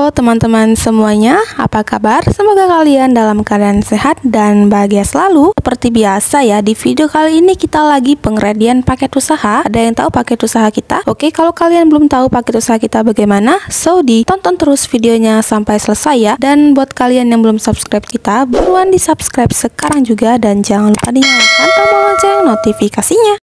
Halo teman-teman semuanya, apa kabar? Semoga kalian dalam keadaan sehat dan bahagia selalu. Seperti biasa ya, di video kali ini kita lagi pengredian paket usaha. Ada yang tahu paket usaha kita? Oke, kalau kalian belum tahu paket usaha kita bagaimana, so ditonton terus videonya sampai selesai ya. Dan buat kalian yang belum subscribe kita, buruan di subscribe sekarang juga dan jangan lupa dinyalakan tombol lonceng notifikasinya.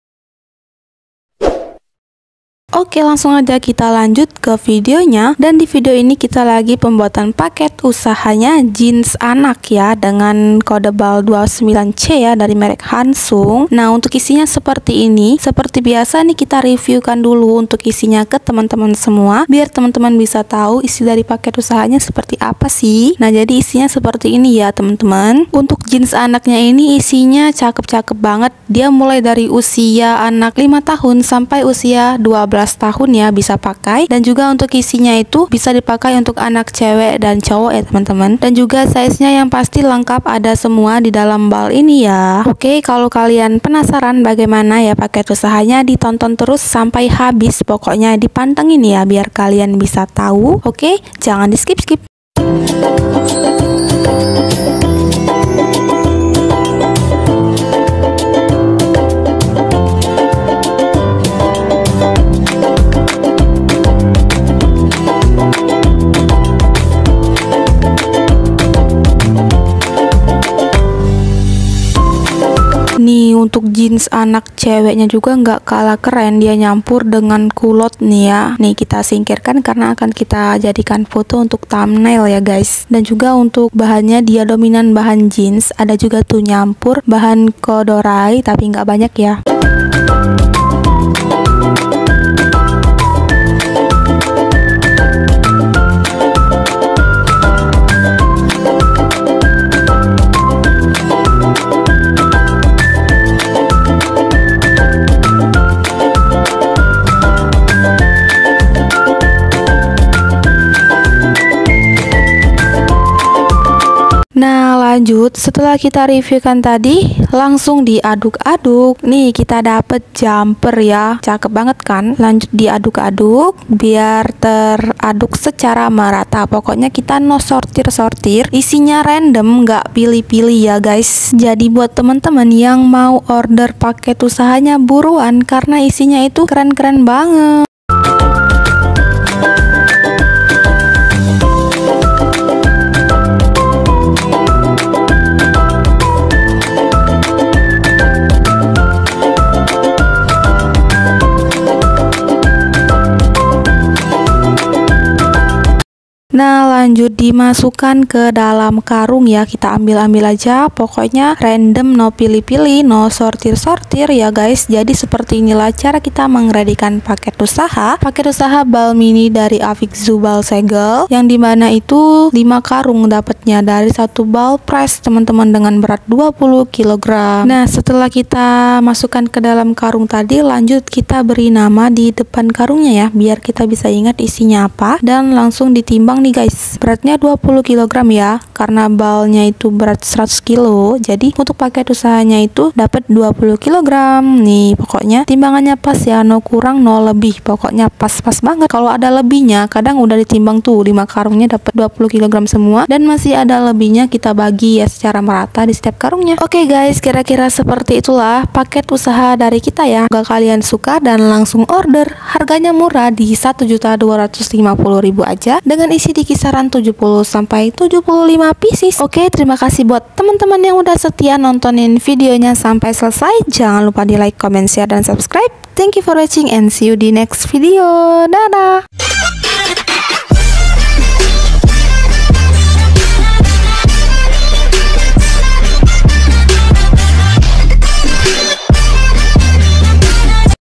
Oke, langsung aja kita lanjut ke videonya. Dan di video ini kita lagi pembuatan paket usahanya jeans anak ya, dengan kode BAL 29C ya, dari merek Hansung. Nah, untuk isinya seperti ini. Seperti biasa nih, kita reviewkan dulu untuk isinya ke teman-teman semua, biar teman-teman bisa tahu isi dari paket usahanya seperti apa sih. Nah, jadi isinya seperti ini ya teman-teman. Untuk jeans anaknya ini isinya cakep-cakep banget. Dia mulai dari usia anak 5 tahun sampai usia 12 tahun ya, bisa pakai. Dan juga untuk isinya itu bisa dipakai untuk anak cewek dan cowok ya teman-teman. Dan juga size-nya yang pasti lengkap, ada semua di dalam BAL ini ya. Oke, kalau kalian penasaran bagaimana ya paket usahanya, ditonton terus sampai habis. Pokoknya dipantengin ya biar kalian bisa tahu. Oke, jangan di skip-skip. Nih, untuk jeans anak ceweknya juga nggak kalah keren, dia nyampur dengan kulot nih ya. Nih, kita singkirkan karena akan kita jadikan foto untuk thumbnail ya guys. Dan juga untuk bahannya dia dominan bahan jeans, ada juga tuh nyampur bahan kodorai tapi nggak banyak ya. Nah, lanjut setelah kita reviewkan tadi, langsung diaduk-aduk. Nih, kita dapet jumper ya, cakep banget kan. Lanjut diaduk-aduk biar teraduk secara merata. Pokoknya kita no sortir-sortir, isinya random, nggak pilih-pilih ya guys. Jadi buat teman-teman yang mau order paket usahanya buruan, karena isinya itu keren-keren banget. Nah, lanjut dimasukkan ke dalam karung ya, kita ambil-ambil aja, pokoknya random, no pilih-pilih, no sortir-sortir ya guys. Jadi seperti inilah cara kita mengredikan paket usaha BAL mini dari Avixu BAL Segel, yang dimana itu 5 karung dapatnya dari satu BAL press teman-teman dengan berat 20 kg. Nah, setelah kita masukkan ke dalam karung tadi, lanjut kita beri nama di depan karungnya ya, biar kita bisa ingat isinya apa. Dan langsung ditimbang nih guys, beratnya 20 kg ya, karena balnya itu berat 100 kg. Jadi untuk paket usahanya itu dapat 20 kg. Nih, pokoknya timbangannya pas ya, no kurang no lebih, pokoknya pas-pas banget. Kalau ada lebihnya, kadang udah ditimbang tuh 5 karungnya dapat 20 kg semua, dan masih ada lebihnya kita bagi ya secara merata di setiap karungnya. Oke guys, kira-kira seperti itulah paket usaha dari kita ya. Semoga kalian suka dan langsung order. Harganya murah di 1.250.000 aja, dengan isi di kisaran 70 sampai 75 pieces. Oke, terima kasih buat teman-teman yang udah setia nontonin videonya sampai selesai. Jangan lupa di like, comment, share, dan subscribe. Thank you for watching and see you di next video. Dadah.